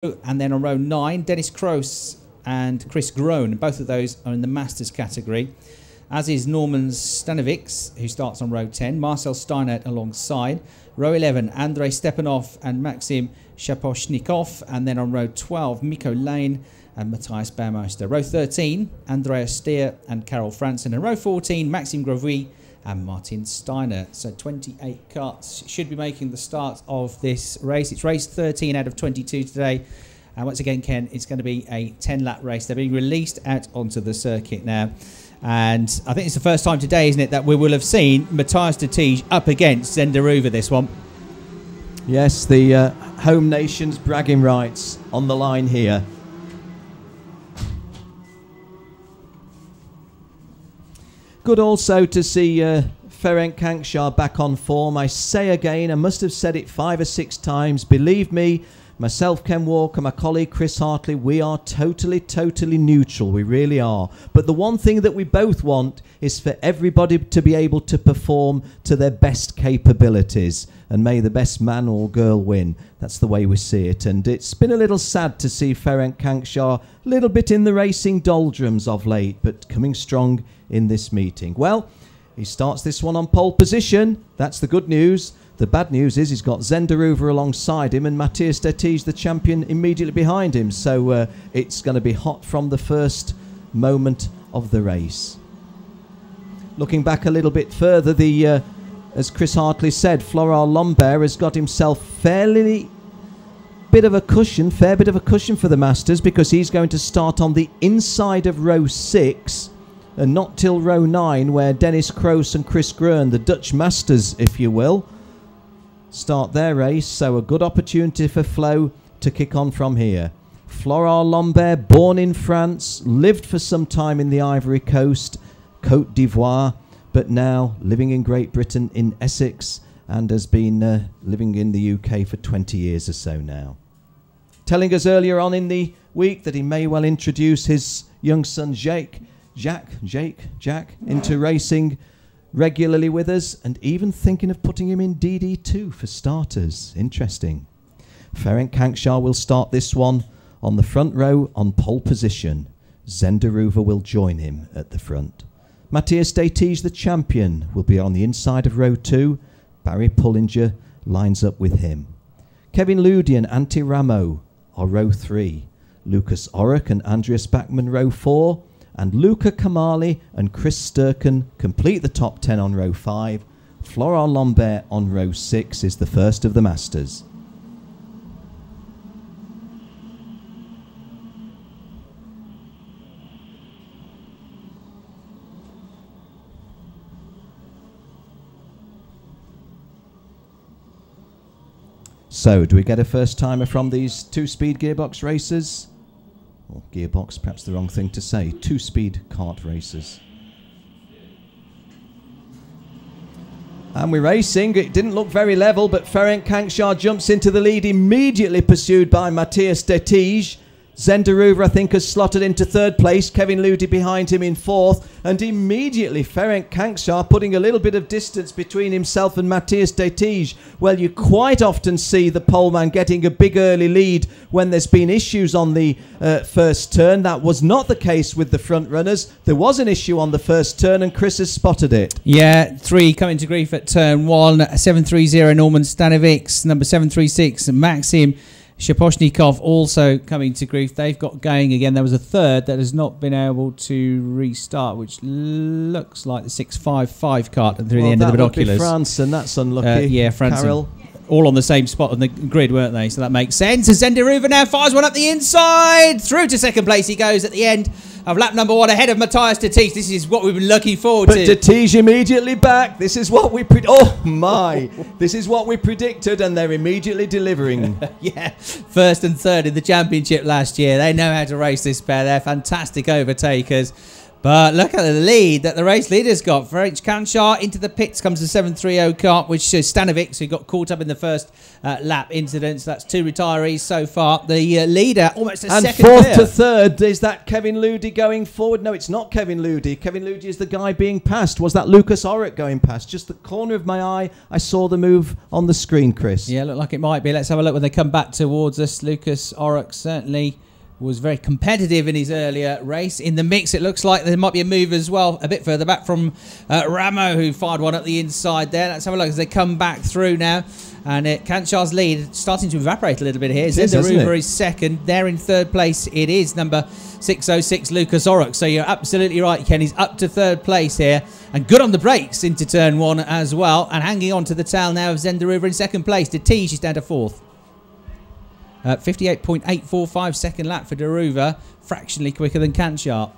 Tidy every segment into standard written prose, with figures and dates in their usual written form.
And then on row 9, Dennis Kroos and Chris Groen. Both of those are in the Masters category, as is Norman Stanovics, who starts on row 10, Marcel Steinert alongside. Row 11, Andrei Stepanov and Maxim Shaposhnikov. And then on row 12, Mikko Lane and Matthias Baumeister. Row 13, Andreas Stier and Carol Franson. And row 14, Maxim Grovy and Martin Steiner. So 28 carts should be making the start of this race. It's race 13 out of 22 today. And once again, Ken, it's going to be a 10-lap race. They're being released out onto the circuit now. And I think it's the first time today, isn't it, that we will have seen Matthias de Tige up against Zenderuva this one. Yes, the home nation's bragging rights on the line here. Good also to see Ferenc Kankshar back on form. I say again, I must have said it 5 or 6 times. Believe me, myself, Ken Walker, my colleague Chris Hartley, we are totally neutral. We really are. But the one thing that we both want is for everybody to be able to perform to their best capabilities. And may the best man or girl win. That's the way we see it. And it's been a little sad to see Ferenc Kankshar a little bit in the racing doldrums of late, but coming strong in this meeting. Well, he starts this one on pole position. That's the good news. The bad news is he's got Zenderuva alongside him and Matthias de Tige, the champion, immediately behind him. So it's going to be hot from the first moment of the race. Looking back a little bit further, as Chris Hartley said, Florent Lombert has got himself fair bit of a cushion for the Masters, because he's going to start on the inside of row 6 and not till row 9, where Dennis Kroos and Chris Groen, the Dutch Masters, if you will, start their race. So a good opportunity for Flo to kick on from here. Florent Lombert, born in France, lived for some time in the Ivory Coast, Côte d'Ivoire, but now living in Great Britain in Essex, and has been living in the UK for 20 years or so now. Telling us earlier on in the week that he may well introduce his young son Jack into racing regularly with us, and even thinking of putting him in DD2 for starters. Interesting. Ferenc Kankshar will start this one on the front row on pole position. Zenderuva will join him at the front. Matthias de Tige, the champion, will be on the inside of row 2. Barry Pullinger lines up with him. Kevin Ludi and Antti Ramo are row 3. Lucas Orrock and Andreas Bachmann row 4. And Luca Kamali and Chris Sturken complete the top 10 on row 5. Florent Lombert on row 6 is the first of the Masters. So, do we get a first-timer from these 2-speed gearbox racers? Or gearbox, perhaps the wrong thing to say. 2-speed kart racers. And we're racing. It didn't look very level, but Ferenc Kankshar jumps into the lead, immediately pursued by Matthias de Tige. Zenderuva, I think, has slotted into 3rd place. Kevin Ludi behind him in 4th. And immediately Ferenc Kankshar putting a little bit of distance between himself and Matthias de Tige. Well, you quite often see the poleman getting a big early lead when there's been issues on the first turn. That was not the case with the front runners. There was an issue on the first turn, and Chris has spotted it. Yeah, 3 coming to grief at turn 1. 730 Norman Stanovics. Number 736 Maxim Shaposhnikov also coming to grief. They've got going again. There was a third that has not been able to restart, which looks like the 655 cart through the end of the binoculars. France, and that's unlucky. Yeah, France. Carol. All on the same spot on the grid, weren't they? So that makes sense. Zenderuva now fires one up the inside. Through to 2nd place he goes at the end of lap number 1, ahead of Matthias de Tige. This is what we've been looking forward to. But de Tige immediately back. This is what we this is what we predicted, and they're immediately delivering. Yeah, 1st and 3rd in the championship last year. They know how to race this pair. They're fantastic overtakers. But look at the lead that the race leader's got. Ferenc Kanchar into the pits comes the 730 kart, which is Stanovic, who got caught up in the first lap incident. So that's 2 retirees so far. The leader almost a second fourth clear. to third, is that Kevin Ludi going forward? No, it's not Kevin Ludi. Kevin Ludi is the guy being passed. Was that Lucas Orrick going past? Just the corner of my eye, I saw the move on the screen, Chris. Yeah, looked like it might be. Let's have a look when they come back towards us. Lucas Orrick certainly was very competitive in his earlier race. In the mix, it looks like there might be a move as well, a bit further back from Ramo, who fired one at the inside there. Let's have a look as they come back through now. And Kanchar's lead starting to evaporate a little bit here. Zendaruva is second. There in third place, it is number 606, Lucas Orrick. So you're absolutely right, Ken. He's up to third place here. And good on the brakes into turn one as well. And hanging on to the tail now of Zendaruva in second place. Detige is down to fourth. 58.845 second lap for Daruva, fractionally quicker than Kanchar.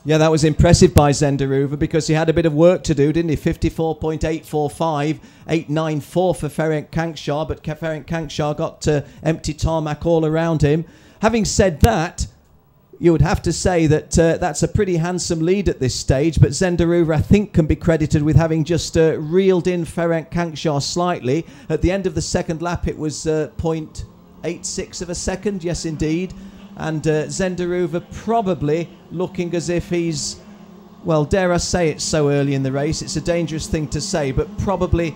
Yeah, that was impressive by Zendaruva because he had a bit of work to do, didn't he? 54.845, 894 for Ferenc Kanchar, but Ferenc Kanchar got empty tarmac all around him. Having said that, you would have to say that that's a pretty handsome lead at this stage, but Zendaruva, I think, can be credited with having just reeled in Ferenc Kanchar slightly. At the end of the second lap, it was 0.86 of a second, yes, indeed. And Zendaruva probably looking as if he's, well, dare I say it so early in the race, it's a dangerous thing to say, but probably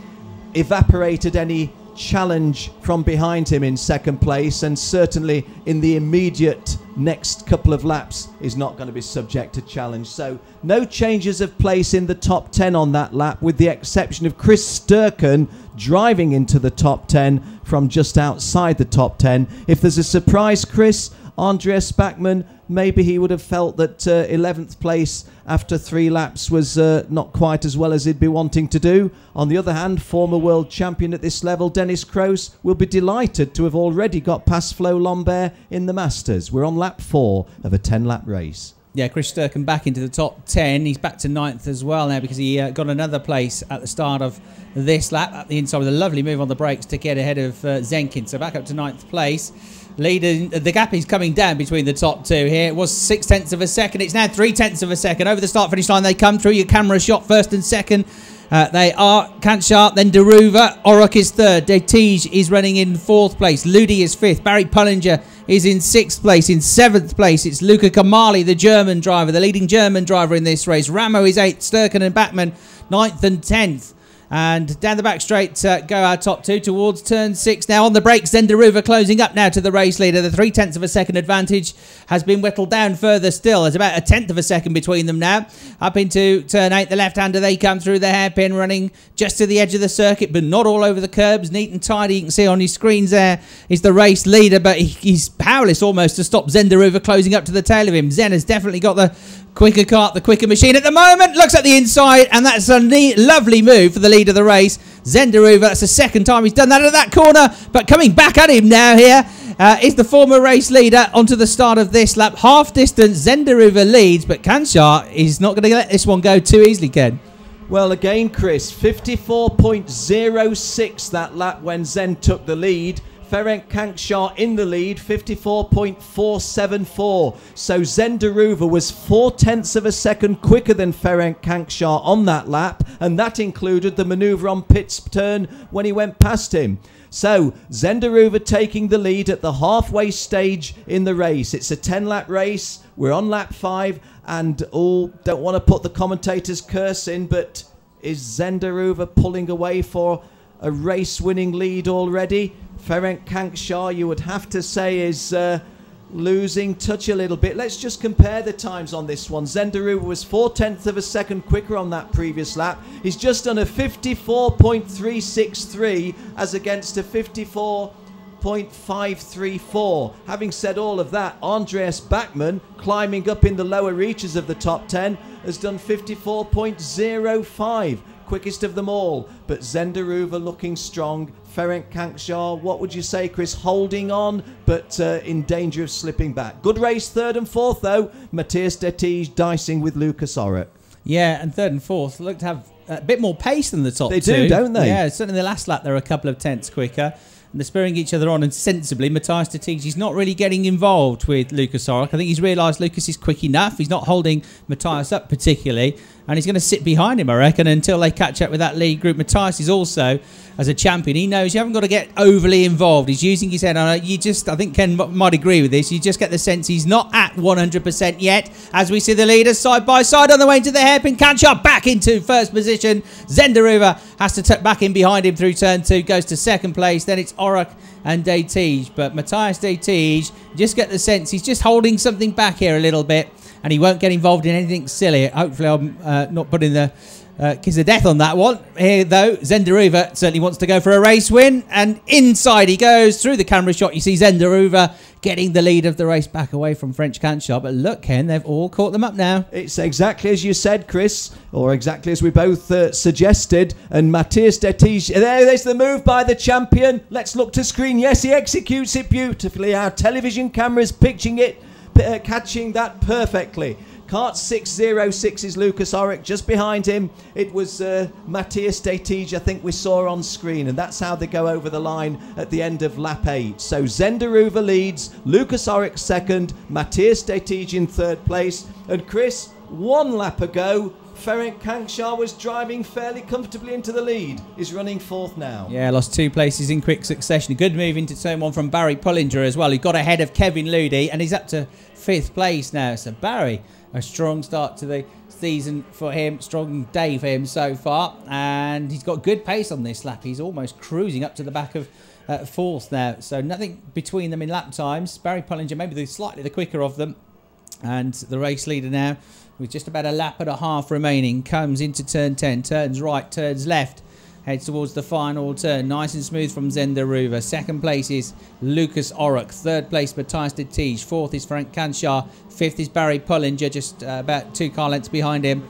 evaporated any challenge from behind him in second place, and certainly in the immediate next couple of laps is not going to be subject to challenge. So no changes of place in the top 10 on that lap, with the exception of Chris Sturken driving into the top 10 from just outside the top 10. If there's a surprise, Chris, Andreas Bachmann, maybe he would have felt that 11th place after 3 laps was not quite as well as he'd be wanting to do. On the other hand, former world champion at this level, Dennis Kroos, will be delighted to have already got past Flo Lambert in the Masters. We're on lap 4 of a 10-lap race. Yeah, Chris Sturken back into the top 10. He's back to 9th as well now because he got another place at the start of this lap at the inside with a lovely move on the brakes to get ahead of Zenkin. So back up to 9th place. Leading, the gap is coming down between the top two here. It was 0.6 of a second. It's now 0.3 of a second. Over the start-finish line, they come through. Your camera shot first and second. They are Kanchar, then Daruva. Orrick is third. Detige is running in 4th place. Ludi is 5th. Barry Pullinger is in 6th place. In 7th place, it's Luca Kamali, the German driver, the leading German driver in this race. Ramo is 8th. Sturken and Bachmann 9th and 10th. And down the back straight go our top two towards turn 6. Now on the brakes, Zendaruva closing up now to the race leader. The 0.3 of a second advantage has been whittled down further still. There's about 1/10 of a second between them now. Up into turn 8, the left-hander, they come through the hairpin, running just to the edge of the circuit, but not all over the curbs. Neat and tidy. You can see on your screens there is the race leader, but he's powerless almost to stop Zendaruva closing up to the tail of him. Zen has definitely got the quicker kart, the quicker machine at the moment. Looks at the inside, and that's a neat, lovely move for the lead of the race. Zendaruva, that's the second time he's done that at that corner, but coming back at him now here is the former race leader onto the start of this lap. Half distance, Zendaruva leads, but Kanchar is not going to let this one go too easily, Ken. Well, again, Chris, 54.06 that lap when Zen took the lead. Ferenc Kanchar in the lead, 54.474. So Zendaruva was 0.4 of a second quicker than Ferenc Kanchar on that lap, and that included the manoeuvre on pit's turn when he went past him. So Zendaruva taking the lead at the halfway stage in the race. It's a 10-lap race. We're on lap 5, and don't want to put the commentator's curse in, but is Zendaruva pulling away for a race-winning lead already? Ferenc Kanchar, you would have to say, is losing touch a little bit. Let's just compare the times on this one. Zendaruva was 0.4 of a second quicker on that previous lap. He's just done a 54.363 as against a 54.534. Having said all of that, Andreas Bachmann, climbing up in the lower reaches of the top 10, has done 54.05. Quickest of them all, but Zendaruva looking strong. Ferenc Kanchar, what would you say, Chris? Holding on, but in danger of slipping back. Good race, 3rd and 4th, though. Matthias Detige dicing with Lucas Orrick. Yeah, and 3rd and 4th look to have a bit more pace than the top two. They do, don't they? Yeah, certainly in the last lap, they're a couple of tenths quicker. And they're spurring each other on, and sensibly, Matthias de Tiege is not really getting involved with Lucas Orok. I think he's realised Lucas is quick enough. He's not holding Matthias up particularly, and he's going to sit behind him, I reckon, until they catch up with that lead group. Matthias is also, as a champion, he knows you haven't got to get overly involved. He's using his head. I think Ken might agree with this. You just get the sense he's not at 100% yet, as we see the leaders side by side on the way into the hairpin. Kanchar back into first position. Zenderuva has to tuck back in behind him through turn 2, goes to second place. Then it's Orok and de Tiege, but Matthias de Tiege, just get the sense he's just holding something back here a little bit, and he won't get involved in anything silly. Hopefully I'm not putting the kiss of death on that one. Here though, Zenderuva certainly wants to go for a race win, and inside he goes. Through the camera shot you see Zenderuva getting the lead of the race back away from French Kanchar. But look, Ken, they've all caught them up now. It's exactly as you said, Chris, or exactly as we both suggested. And Matthias de Tiege, there's the move by the champion. Let's look to screen. Yes, he executes it beautifully. Our television cameras pitching it, catching that perfectly. Kart 606 is Lucas Orok. Just behind him, it was Matthias de Tiege, I think we saw on screen. And that's how they go over the line at the end of lap 8. So Zenderuva leads, Lucas Orok second, Matthias de Tiege in third place. And Chris, one lap ago, Ferenc Kanchar was driving fairly comfortably into the lead. He's running fourth now. Yeah, lost 2 places in quick succession. A good move into turn 1 from Barry Pullinger as well. He got ahead of Kevin Ludi, and he's up to 5th place now. So Barry, a strong start to the season for him. Strong day for him so far. And he's got good pace on this lap. He's almost cruising up to the back of 4th now. So nothing between them in lap times. Barry Pullinger maybe slightly the quicker of them. And the race leader now, with just about a lap and a half remaining, comes into turn 10. Turns right, turns left. Heads towards the final turn. Nice and smooth from Zenderuva. Second place is Lucas Orok. Third place, Matthias de Tiege. Fourth is Ferenc Kanchar. Fifth is Barry Pullinger, just about 2 car lengths behind him.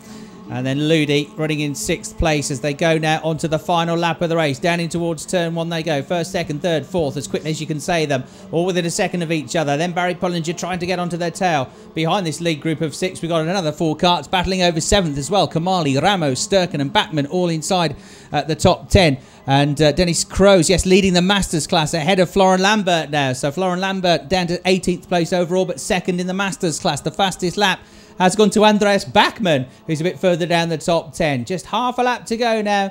And then Ludi running in 6th place as they go now onto the final lap of the race. Down in towards turn 1 they go. First, second, third, fourth, as quickly as you can say them. All within a second of each other. Then Barry Pullinger trying to get onto their tail. Behind this lead group of 6, we've got another 4 karts battling over 7th as well. Kamali, Ramos, Sturken and Bachmann all inside the top 10. And Dennis Kroes, yes, leading the Masters class ahead of Florian Lambert now. So Florian Lambert down to 18th place overall, but second in the Masters class. The fastest lap has gone to Andreas Bachmann, who's a bit further down the top 10. Just half a lap to go now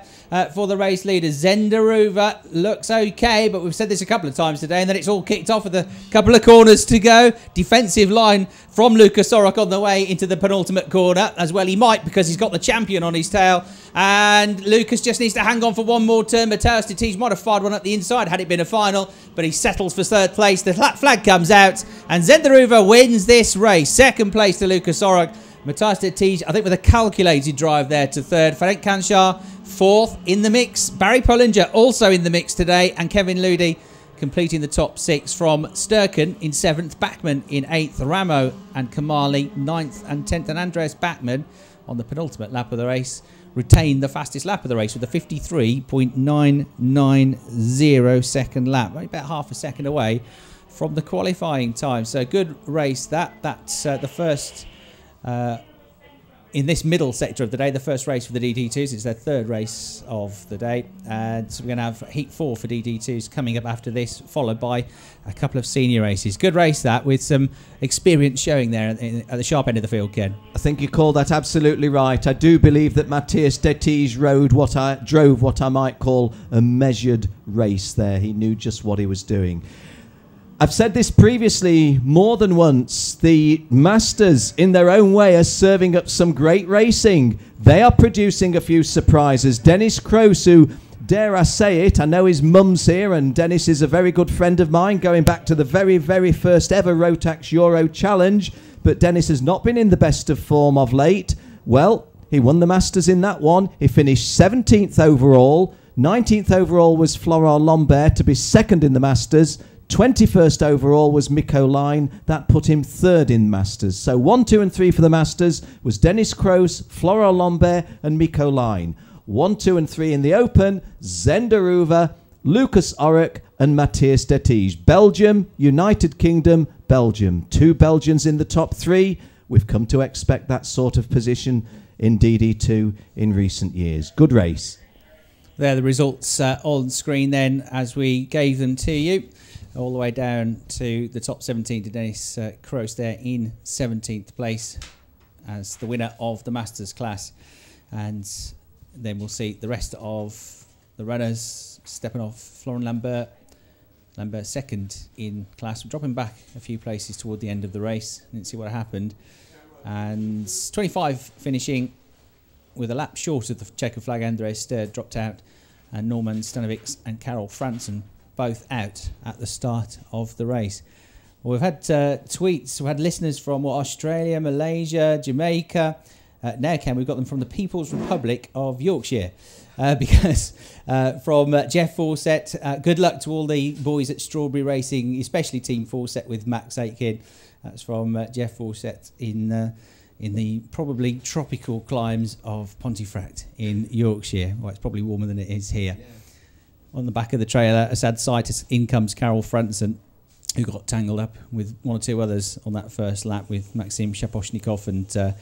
for the race leader. Zenderuva looks okay, but we've said this a couple of times today, and then it's all kicked off with a couple of corners to go. Defensive line from Lucas Orok on the way into the penultimate corner as well. He might, because he's got the champion on his tail. And Lucas just needs to hang on for one more turn. Matthias de Tiege might have fired one up the inside had it been a final, but he settles for 3rd place. The flag comes out, and Zenderuva wins this race. 2nd place to Lucas Orok. Matthias de Tiege, I think with a calculated drive there, to 3rd. Ferenc Kanchar, 4th in the mix. Barry Pullinger also in the mix today, and Kevin Ludi completing the top 6 from Sturken in 7th, Bachmann in 8th, Ramo and Kamali 9th and 10th, and Andreas Bachmann on the penultimate lap of the race retained the fastest lap of the race with a 53.990 second lap, only about half a second away from the qualifying time. So good race that's the first in this middle sector of the day, the first race for the DD2s. It's their 3rd race of the day, and so we're going to have Heat 4 for DD2s coming up after this, followed by a couple of senior races. Good race that, with some experience showing there at the sharp end of the field, Ken. I think you called that absolutely right. I do believe that Matthias de Tiege drove what I might call a measured race there. He knew just what he was doing. I've said this previously more than once. The Masters, in their own way, are serving up some great racing. They are producing a few surprises. Dennis Kroes, who, dare I say it, I know his mum's here, and Dennis is a very good friend of mine, going back to the very, very first ever Rotax Euro Challenge. But Dennis has not been in the best of form of late. Well, he won the Masters in that one. He finished 17th overall. 19th overall was Florent Lambert to be 2nd in the Masters. 21st overall was Mikko Line. That put him 3rd in Masters. So 1, 2 and 3 for the Masters was Dennis Kroes, Florent Lambert and Mikko Line. 1, 2 and 3 in the Open, Zenderuva, Lucas Orok and Matthias de Tiege. Belgium, United Kingdom, Belgium. 2 Belgians in the top 3. We've come to expect that sort of position in DD2 in recent years. Good race. There are the results on screen then as we gave them to you. All the way down to the top 17 to Dennis Kroos there in 17th place as the winner of the Masters class. And then we'll see the rest of the runners stepping off. Florent Lambert second in class, dropping back a few places toward the end of the race. Didn't see what happened. And 25 finishing with a lap short of the checker flag. André Ster dropped out, and Norman Stanovics and Carol Franson both out at the start of the race. Well, we've had tweets, we've had listeners from Australia, Malaysia, Jamaica. Now, Ken, we've got them from the People's Republic of Yorkshire. Because from Jeff Fawcett, good luck to all the boys at Strawberry Racing, especially Team Fawcett with Max Aitken. That's from Jeff Fawcett in the probably tropical climes of Pontefract in Yorkshire. Well, it's probably warmer than it is here. Yeah. On the back of the trailer, a sad sight, in comes Carol Franson, who got tangled up with one or two others on that first lap with Maxim Shaposhnikov and